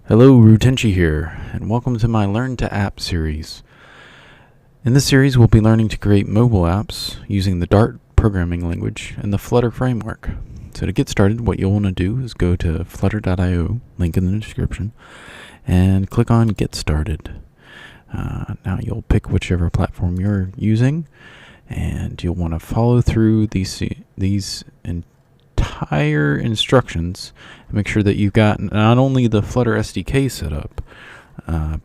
Hello, Rutenchi here, and welcome to my Learn2App series. In this series, we'll be learning to create mobile apps using the Dart programming language and the Flutter framework. So to get started, what you'll want to do is go to flutter.io, link in the description, and click on Get Started. Now you'll pick whichever platform you're using, and you'll want to follow through these entire instructions and make sure that you've got not only the Flutter SDK set up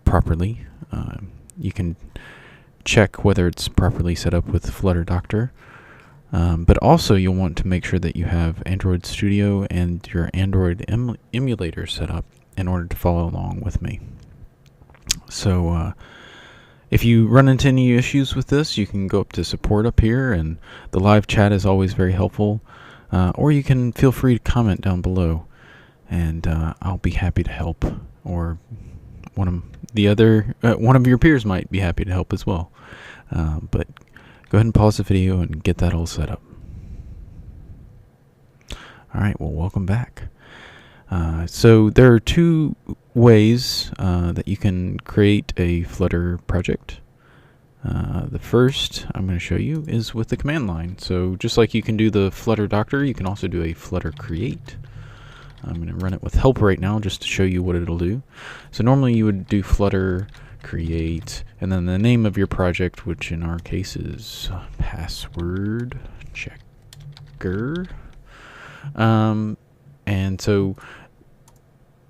properly. You can check whether it's properly set up with Flutter Doctor, but also you'll want to make sure that you have Android Studio and your Android emulator set up in order to follow along with me. So if you run into any issues with this, you can go up to support up here, and the live chat is always very helpful. Or you can feel free to comment down below, and I'll be happy to help. Or one of your peers might be happy to help as well. But go ahead and pause the video and get that all set up. All right. Well, welcome back. So there are two ways that you can create a Flutter project. The first I'm going to show you is with the command line. So just like you can do the Flutter Doctor, you can also do a Flutter Create. I'm going to run it with help right now just to show you what it'll do. So normally you would do Flutter Create and then the name of your project, which in our case is Password Checker. And so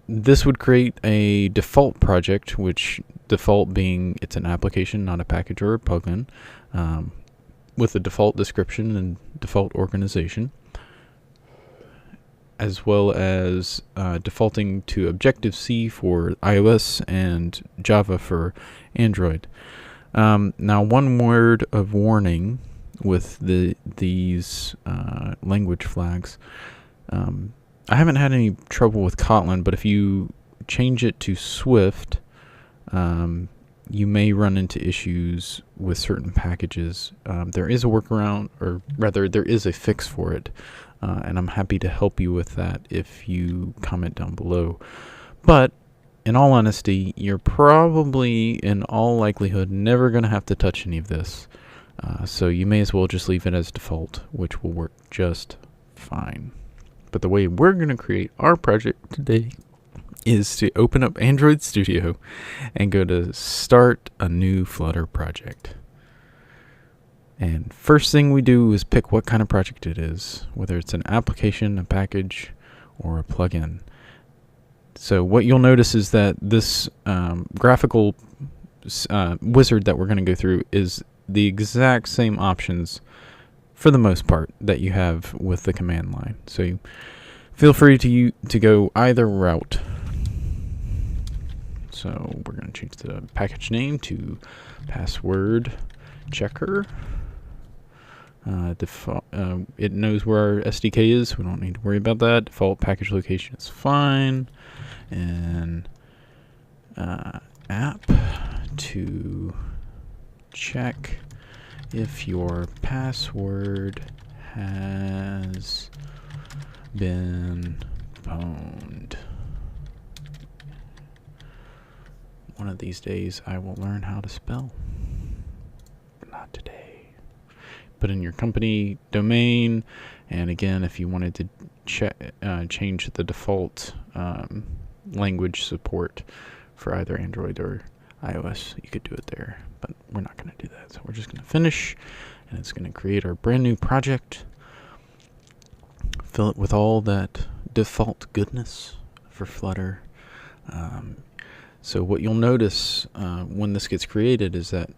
this would create a default project, which default being it's an application, not a package or a plugin, with a default description and default organization, as well as defaulting to Objective-C for iOS and Java for Android. Now, one word of warning with these language flags. I haven't had any trouble with Kotlin, but if you change it to Swift, you may run into issues with certain packages. There is a workaround, or rather there is a fix for it, and I'm happy to help you with that if you comment down below. But in all honesty, you're probably in all likelihood never going to have to touch any of this, so you may as well just leave it as default, which will work just fine. But the way we're going to create our project today is to open up Android Studio and go to Start a New Flutter Project. And first thing we do is pick what kind of project it is, whether it's an application, a package, or a plugin. So what you'll notice is that this graphical wizard that we're going to go through is the exact same options for the most part that you have with the command line. So you feel free to go either route. So we're going to change the package name to Password Checker. It knows where our SDK is. We don't need to worry about that. Default package location is fine. And app to check if your password has been pwned. One of these days I will learn how to spell. Not today. Put in your company domain, and again, if you wanted to change the default language support for either Android or iOS, you could do it there, but we're not going to do that. So we're just going to finish, and it's going to create our brand new project. Fill it with all that default goodness for Flutter. So what you'll notice when this gets created is that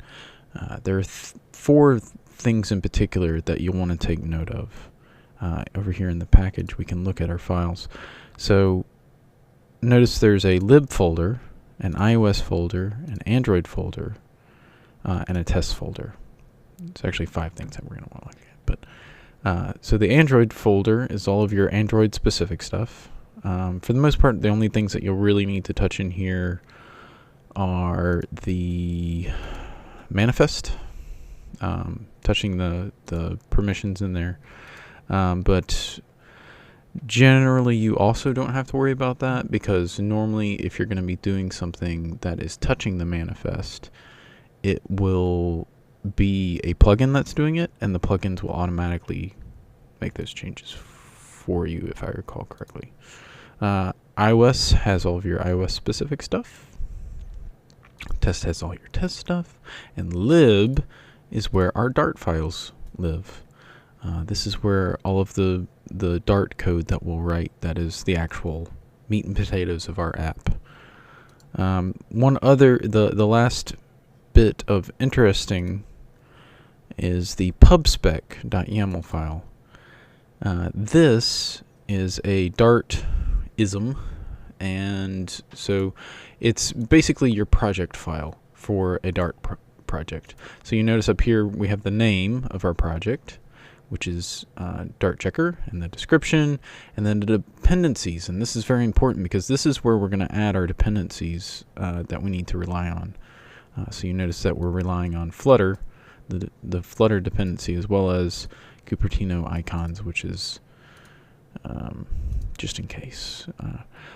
there are four things in particular that you'll want to take note of. Over here in the package, we can look at our files. So notice there's a lib folder, an iOS folder, an Android folder, and a test folder. It's actually 5 things that we're going to want to look at. But so the Android folder is all of your Android specific stuff. For the most part, the only things that you'll really need to touch in here are the manifest, touching the permissions in there. But Generally, you also don't have to worry about that, because normally if you're going to be doing something that is touching the manifest, it will be a plugin that's doing it, and the plugins will automatically make those changes for you, if I recall correctly. iOS has all of your iOS specific stuff. Test has all your test stuff. And lib is where our Dart files live. This is where all of the Dart code that we'll write, that is the actual meat and potatoes of our app. The last bit of interesting is the pubspec.yaml file. This is a Dart ism, and so it's basically your project file for a Dart project. So you notice up here we have the name of our project, which is Dart Checker, and the description, and then the dependencies. And this is very important, because this is where we're going to add our dependencies that we need to rely on. So you notice that we're relying on Flutter, the Flutter dependency, as well as Cupertino icons, which is just in case.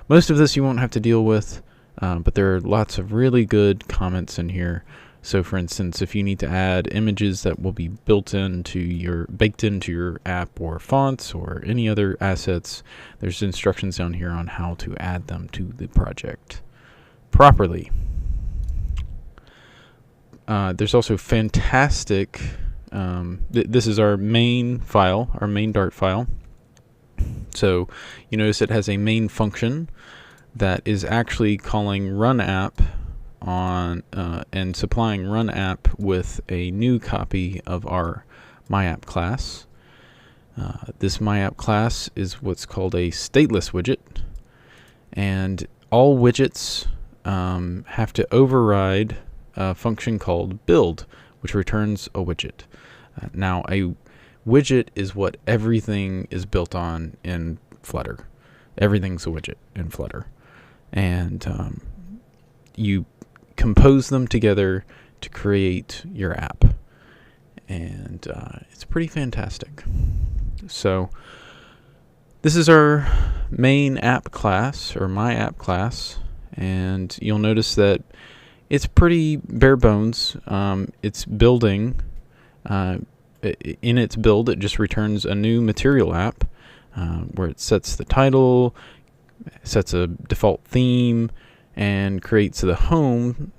Most of this you won't have to deal with, but there are lots of really good comments in here. So for instance, if you need to add images that will be baked into your app, or fonts, or any other assets, there's instructions down here on how to add them to the project properly. There's also fantastic, this is our main file, our main Dart file. So you notice it has a main function that is actually calling run_app on and supplying run_app with a new copy of our myApp class. This myApp class is what's called a stateless widget, and all widgets have to override a function called build, which returns a widget. Now, a widget is what everything is built on in Flutter. Everything's a widget in Flutter, and you compose them together to create your app, and it's pretty fantastic. So this is our main app class, or my app class, and you'll notice that it's pretty bare bones. It's building. In its build, it just returns a new material app where it sets the title, sets a default theme, and creates the home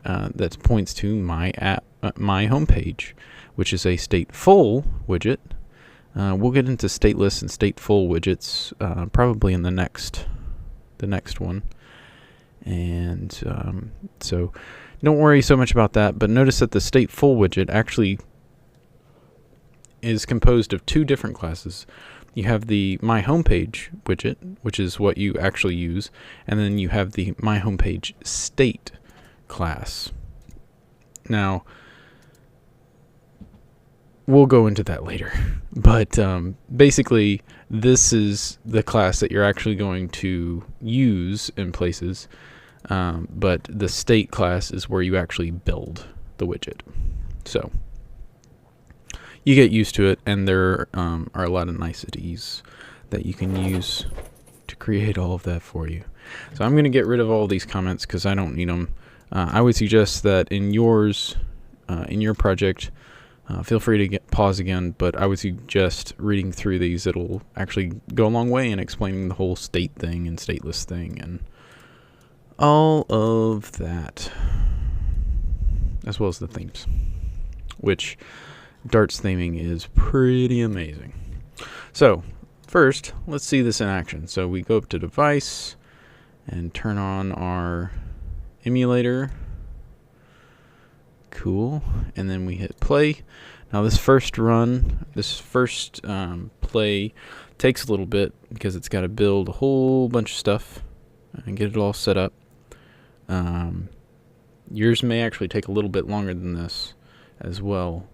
that points to my app, my homepage, which is a stateful widget. We'll get into stateless and stateful widgets probably in the next one, and so don't worry so much about that. But notice that the stateful widget actually is composed of two different classes. You have the My Homepage widget, which is what you actually use, and then you have the My Homepage State class. Now, we'll go into that later, but basically this is the class that you're actually going to use in places, but the state class is where you actually build the widget. So you get used to it, and there are a lot of niceties that you can use to create all of that for you. So I'm going to get rid of all these comments because I don't need them. I would suggest that in yours, in your project, feel free to pause again, but I would suggest reading through these. It'll actually go a long way in explaining the whole state thing and stateless thing and all of that, as well as the themes, which Dart's theming is pretty amazing. So first, let's see this in action. So we go up to Device and turn on our emulator. Cool. And then we hit play. Now this first play takes a little bit because it's got to build a whole bunch of stuff and get it all set up. Yours may actually take a little bit longer than this as well,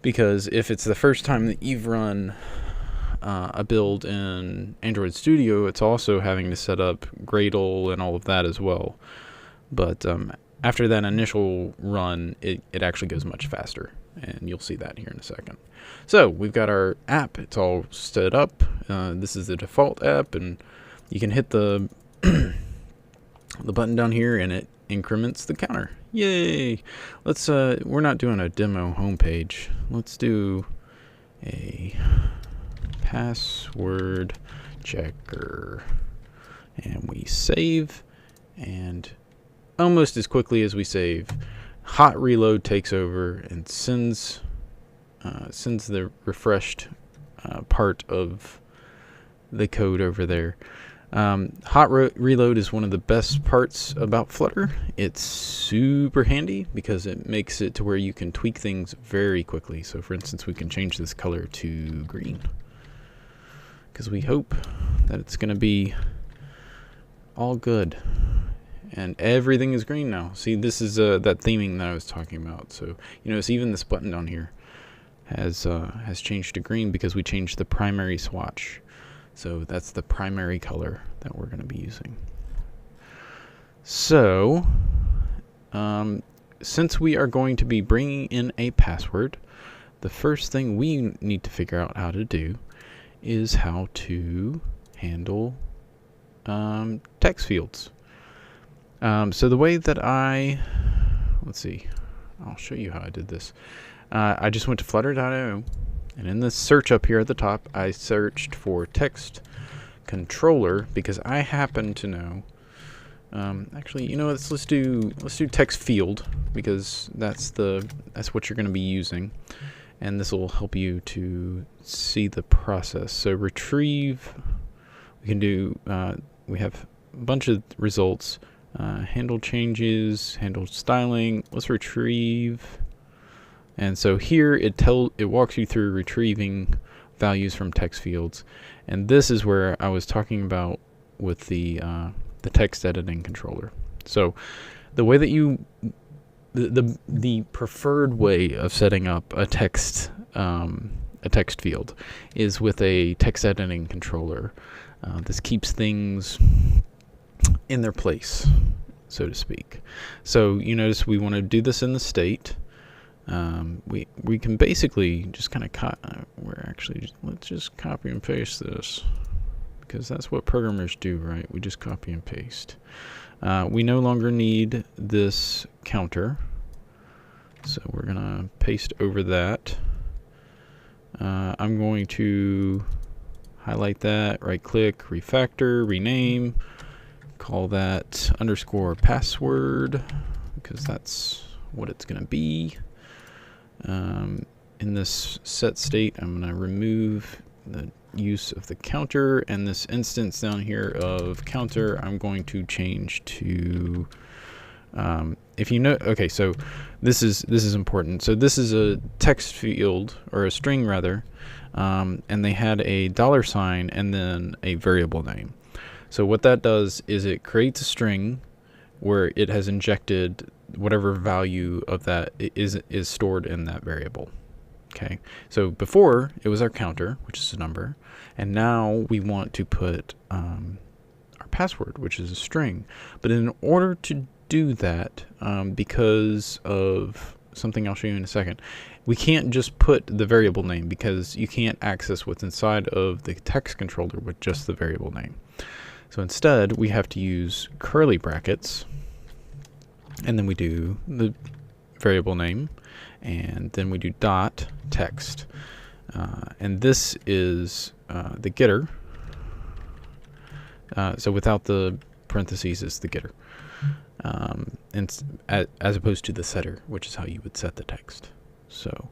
because if it's the first time that you've run a build in Android Studio, it's also having to set up Gradle and all of that as well. But after that initial run, it actually goes much faster. and you'll see that here in a second. So we've got our app. It's all set up. This is the default app, and you can hit the the button down here, and it increments the counter. Yay! Let's we're not doing a demo homepage. Let's do a password checker, and we save, and almost as quickly as we save, hot reload takes over and sends the refreshed part of the code over there. Hot reload is one of the best parts about Flutter. It's super handy because it makes it to where you can tweak things very quickly. So for instance, we can change this color to green because we hope that it's going to be all good. And everything is green now. See, this is that theming that I was talking about. So you notice even this button down here has changed to green because we changed the primary swatch. So that's the primary color that we're going to be using. So since we are going to be bringing in a password, the first thing we need to figure out how to do is how to handle text fields. So the way that let's see, I'll show you how I did this. I just went to flutter.io, and in the search up here at the top, I searched for text controller because I happen to know. Actually, you know, let's do text field because that's what you're going to be using, and this will help you to see the process. So retrieve, we can do. We have a bunch of results. Handle changes, handle styling. Let's retrieve. And so here it walks you through retrieving values from text fields, and this is where I was talking about with the text editing controller. So the way that the preferred way of setting up a text field is with a text editing controller. This keeps things in their place, so to speak. So you notice we want to do this in the state. We can basically just kind of let's just copy and paste this because that's what programmers do, right? We just copy and paste. We no longer need this counter, so we're gonna paste over that. I'm going to highlight that, right click, refactor, rename, call that _ password because that's what it's gonna be. In this set state, I'm going to remove the use of the counter, and this instance down here of counter I'm going to change to if you know, okay, so this is important. So this is a text field, or a string rather, and they had a $sign and then a variable name. So what that does is it creates a string where it has injected whatever value of that is stored in that variable. Okay, so before it was our counter, which is a number, and now we want to put our password, which is a string. But in order to do that, because of something I'll show you in a second, we can't just put the variable name because you can't access what's inside of the text controller with just the variable name. So instead, we have to use curly brackets, and then we do the variable name, and then we do dot text, and this is the getter. So without the parentheses is the getter, and as opposed to the setter, which is how you would set the text. So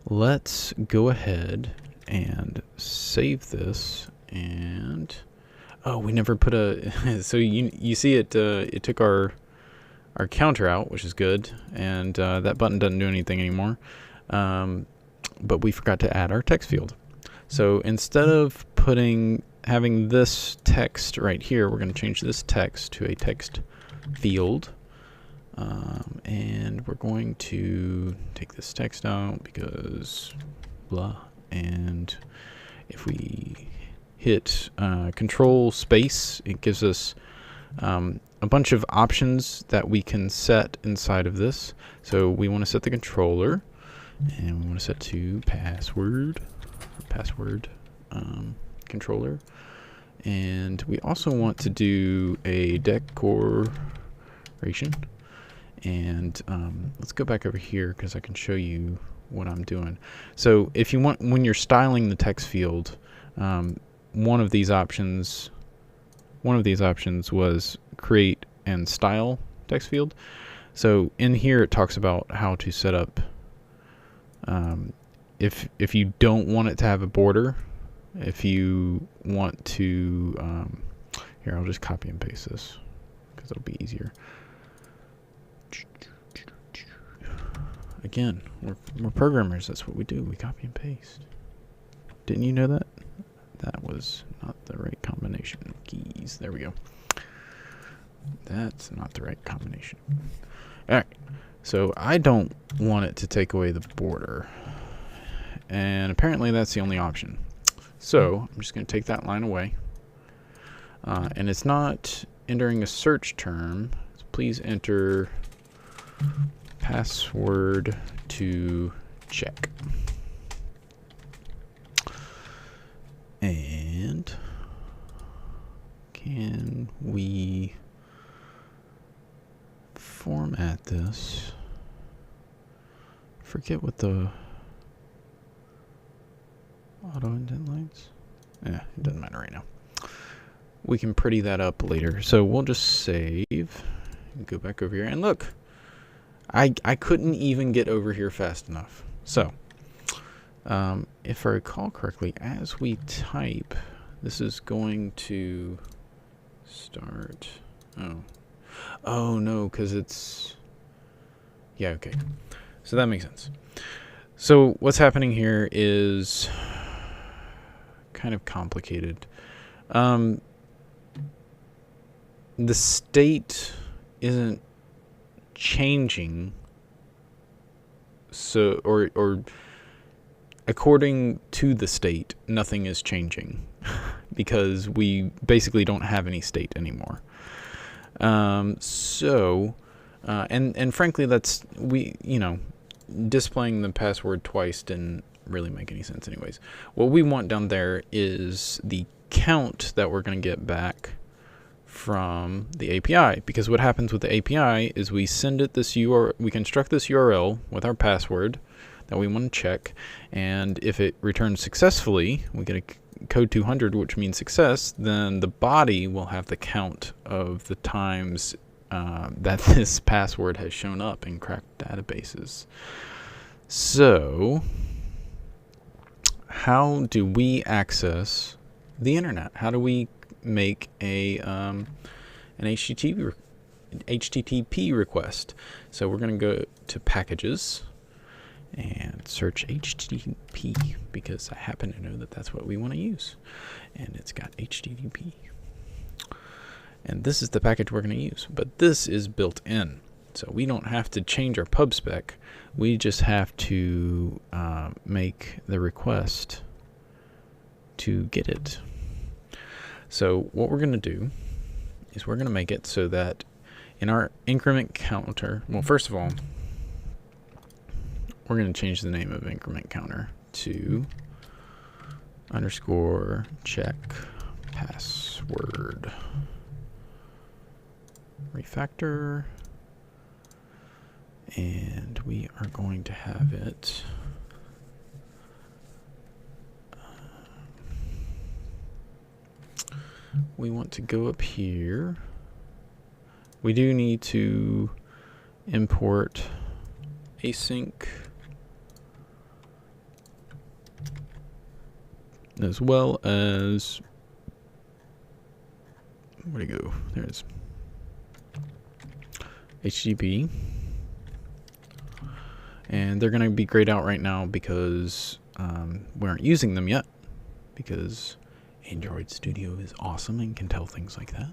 let's go ahead and save this. And oh, we never put a so you see it it took our counter out, which is good, and that button doesn't do anything anymore, but we forgot to add our text field. So instead of having this text right here, we're going to change this text to a text field, and we're going to take this text out because blah, and if we hit control space, it gives us a bunch of options that we can set inside of this. So we want to set the controller, And we want to set to password controller. And we also want to do a decoration. And let's go back over here because I can show you what I'm doing. So if you want, when you're styling the text field, one of these options was create and style text field. So in here it talks about how to set up, if you don't want it to have a border, if you want to, here, I'll just copy and paste this because it'll be easier. Again, we're programmers. That's what we do. We copy and paste. Didn't you know that? That was not the right combination of keys. There we go. That's not the right combination. All right. So I don't want it to take away the border. And apparently that's the only option. So I'm just going to take that line away. And it's not entering a search term. So please enter password to check. And can we format this? Forget what the auto indent lines. Yeah, it doesn't matter right now. We can pretty that up later. So we'll just save and go back over here and look. I couldn't even get over here fast enough. So if I recall correctly, as we type, this is going to start. Oh no, because it's, yeah, okay. So that makes sense. So what's happening here is kind of complicated. The state isn't changing, so or according to the state, nothing is changing because we basically don't have any state anymore. And frankly, that's, displaying the password twice didn't really make any sense anyways. What we want down there is the count that we're going to get back from the API, because what happens with the API is we send it this URL, we construct this URL with our password that we want to check, and if it returns successfully, we get a code 200, which means success. Then the body will have the count of the times that this password has shown up in cracked databases. So how do we access the internet? How do we make an HTTP request? So we're going to go to packages and search HTTP because I happen to know that that's what we want to use, and it's got HTTP. And this is the package we're going to use, but this is built in, so we don't have to change our pub spec. We just have to make the request to get it. So what we're going to do is we're going to make it so that in our increment counter, well, first of all, we're going to change the name of increment counter to _ check password refactor, and we are going to have it we want to go up here. We do need to import async as well as, where'd it go? There it is. HTTP. And they're going to be grayed out right now because we aren't using them yet, because Android Studio is awesome and can tell things like that.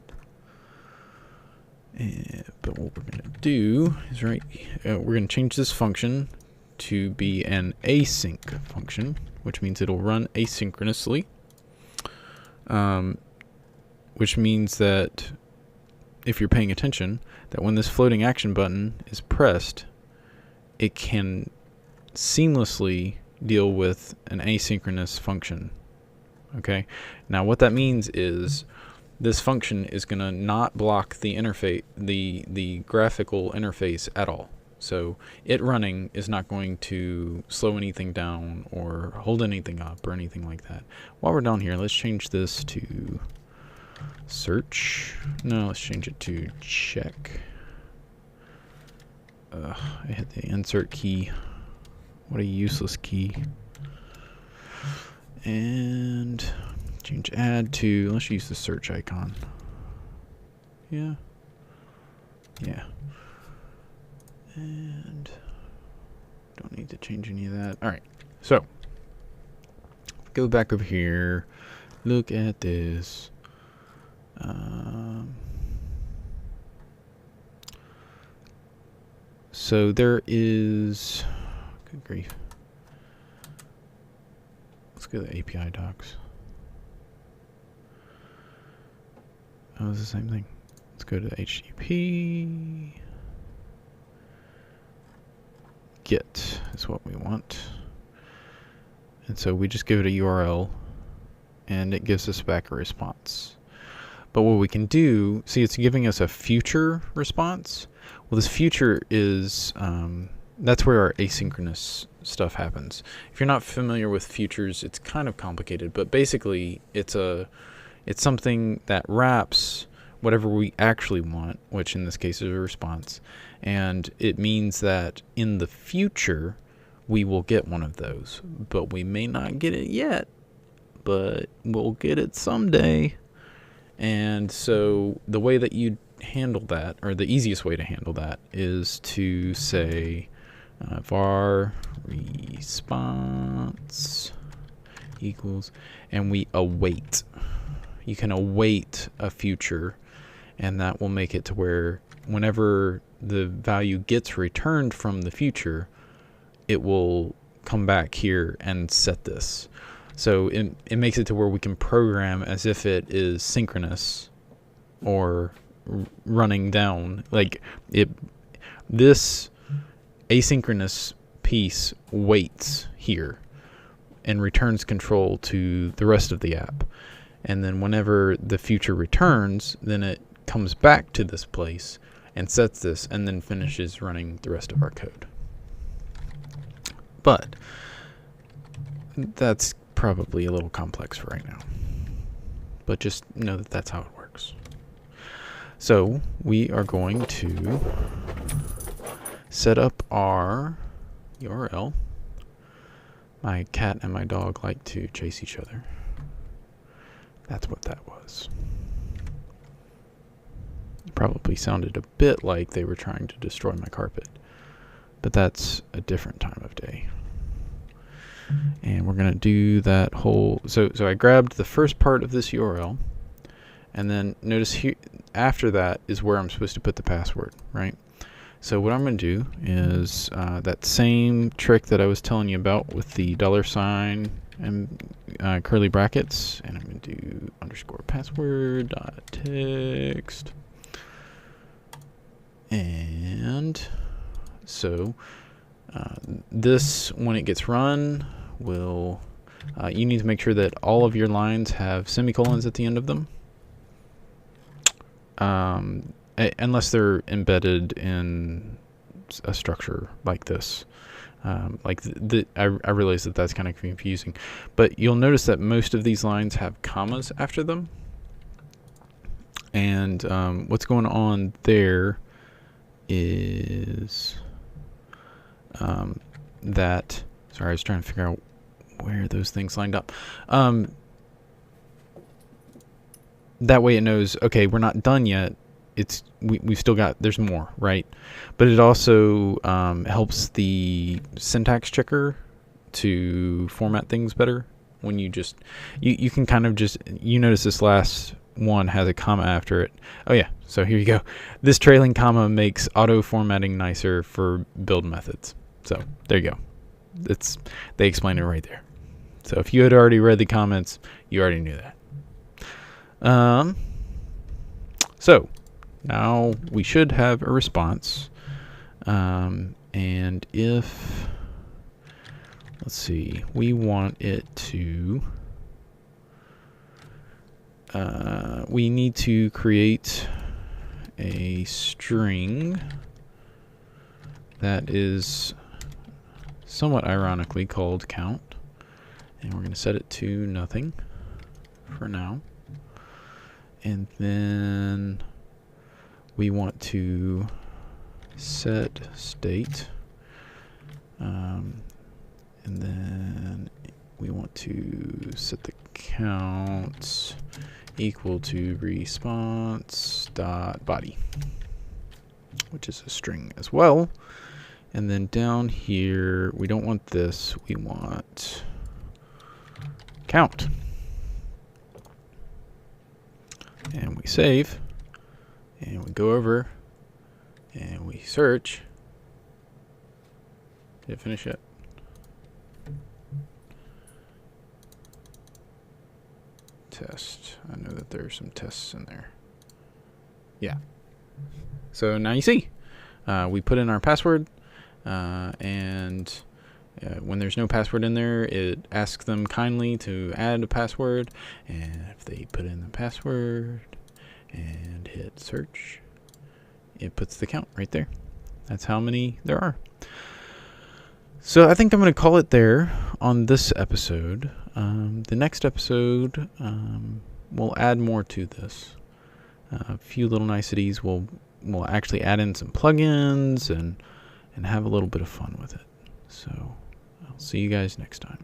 But what we're going to do is we're going to change this function to be an async function, which means it'll run asynchronously, which means that if you're paying attention, that when this floating action button is pressed, it can seamlessly deal with an asynchronous function. Okay, now what that means is this function is going to not block the interface, the graphical interface at all. So it running is not going to slow anything down or hold anything up or anything like that. While we're down here, let's change this to search. No, let's change it to check. I hit the insert key. What a useless key. And change add to, let's use the search icon. Yeah. And don't need to change any of that. All right. So go back over here. Look at this. So there is, good grief. Let's go to the API docs. Oh, it's the same thing. Let's go to HTTP. Get is what we want. And so we just give it a URL and it gives us back a response. But what we can do, see, it's giving us a future response. Well, this future is, that's where our asynchronous stuff happens. If you're not familiar with futures, it's kind of complicated, but basically it's something that wraps whatever we actually want, which in this case is a response, and it means that in the future we will get one of those, but we may not get it yet, but we'll get it someday. And so the way that you handle that, or the easiest way to handle that, is to say var response equals, and we await. You can await a future, and that will make it to where whenever the value gets returned from the future, it will come back here and set this. So it makes it to where we can program as if it is synchronous or running down. Like this asynchronous piece waits here and returns control to the rest of the app. And then whenever the future returns, then it comes back to this place and sets this and then finishes running the rest of our code. But that's probably a little complex for right now. But just know that that's how it works. So we are going to set up our URL. My cat and my dog like to chase each other. That's what that was. It probably sounded a bit like they were trying to destroy my carpet, but that's a different time of day. And we're going to do that whole, so I grabbed the first part of this URL, and then notice here after that is where I'm supposed to put the password, right? So what I'm going to do is that same trick that I was telling you about with the $sign and curly brackets, and I'm going to do _password .text. And so this, when it gets run, will you need to make sure that all of your lines have semicolons at the end of them, unless they're embedded in a structure like this. I realize that that's kind of confusing, but you'll notice that most of these lines have commas after them. And what's going on there is that, sorry, I was trying to figure out where those things lined up. That way it knows, okay, we're not done yet. We've still got, there's more, right? But it also helps the syntax checker to format things better. When you just, you can kind of just, you notice this last one has a comma after it. Oh yeah, so here you go. This trailing comma makes auto formatting nicer for build methods. So there you go. They explain it right there. So if you had already read the comments, you already knew that. So now we should have a response. And if let's see, we want it to, we need to create a string that is somewhat ironically called count, and we're going to set it to nothing for now. And then we want to set state, and then we want to set the count equal to response.body, which is a string as well. And then down here, we don't want this, we want count. And we save, and we go over, and we search. Did it finish yet? Test. I know that there are some tests in there. Yeah. So now you see, we put in our password, and when there's no password in there, it asks them kindly to add a password, and if they put in the password and hit search, it puts the count right there. That's how many there are. So I think I'm going to call it there on this episode. The next episode, we'll add more to this. A few little niceties. We'll actually add in some plugins and have a little bit of fun with it. So I'll see you guys next time.